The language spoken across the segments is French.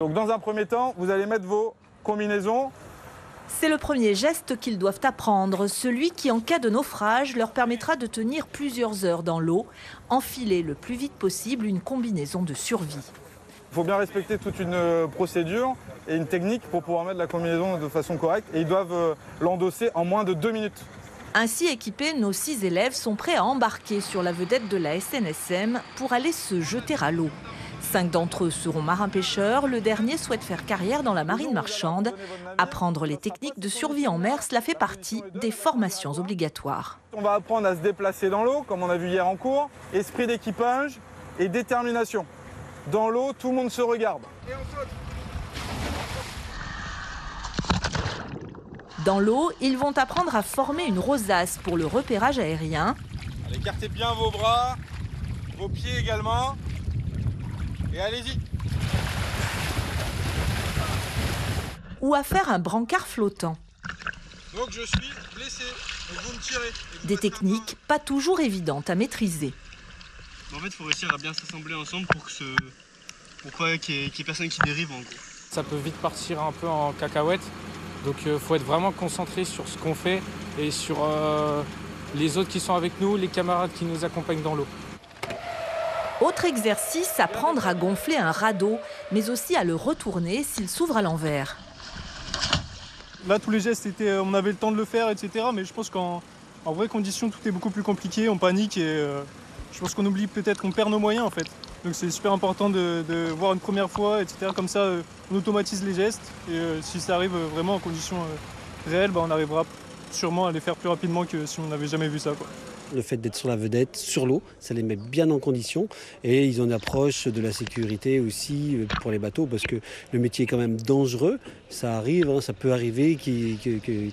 Donc dans un premier temps, vous allez mettre vos combinaisons. C'est le premier geste qu'ils doivent apprendre, celui qui, en cas de naufrage, leur permettra de tenir plusieurs heures dans l'eau, enfiler le plus vite possible une combinaison de survie. Il faut bien respecter toute une procédure et une technique pour pouvoir mettre la combinaison de façon correcte. Et ils doivent l'endosser en moins de 2 minutes. Ainsi équipés, nos 6 élèves sont prêts à embarquer sur la vedette de la SNSM pour aller se jeter à l'eau. 5 d'entre eux seront marins-pêcheurs, le dernier souhaite faire carrière dans la marine marchande. Apprendre les techniques de survie en mer, cela fait partie des formations obligatoires. On va apprendre à se déplacer dans l'eau, comme on a vu hier en cours, esprit d'équipage et détermination. Dans l'eau, tout le monde se regarde. Dans l'eau, ils vont apprendre à former une rosace pour le repérage aérien. Allez, écartez bien vos bras, vos pieds également. Et allez-y. Ou à faire un brancard flottant. Donc je suis blessé, donc vous me tirez. Des techniques pas toujours évidentes à maîtriser. En fait, il faut réussir à bien s'assembler ensemble pour pas qu'il y ait personne qui dérive en gros. Ça peut vite partir un peu en cacahuète, donc il faut être vraiment concentré sur ce qu'on fait et sur les autres qui sont avec nous, les camarades qui nous accompagnent dans l'eau. Autre exercice, apprendre à gonfler un radeau, mais aussi à le retourner s'il s'ouvre à l'envers. Là, tous les gestes, on avait le temps de le faire, etc. Mais je pense qu'en vraie condition, tout est beaucoup plus compliqué, on panique et je pense qu'on oublie peut-être qu'on perd nos moyens en fait. Donc c'est super important de voir une première fois, etc. Comme ça, on automatise les gestes et si ça arrive vraiment en conditions réelles, on arrivera sûrement à les faire plus rapidement que si on n'avait jamais vu ça, quoi. Le fait d'être sur la vedette, sur l'eau, ça les met bien en condition et ils ont une approche de la sécurité aussi pour les bateaux parce que le métier est quand même dangereux. Ça arrive, ça peut arriver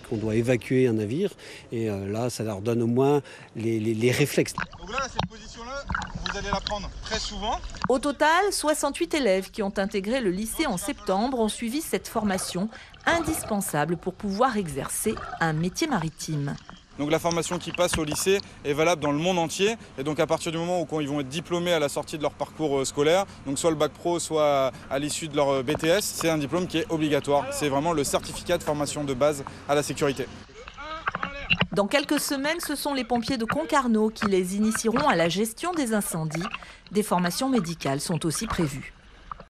qu'on doit évacuer un navire et là, ça leur donne au moins les réflexes. Donc là, cette position-là, vous allez la prendre très souvent. Au total, 68 élèves qui ont intégré le lycée en septembre ont suivi cette formation indispensable pour pouvoir exercer un métier maritime. Donc la formation qui passe au lycée est valable dans le monde entier. Et donc à partir du moment où ils vont être diplômés à la sortie de leur parcours scolaire, donc soit le bac pro, soit à l'issue de leur BTS, c'est un diplôme qui est obligatoire. C'est vraiment le certificat de formation de base à la sécurité. Dans quelques semaines, ce sont les pompiers de Concarneau qui les initieront à la gestion des incendies. Des formations médicales sont aussi prévues.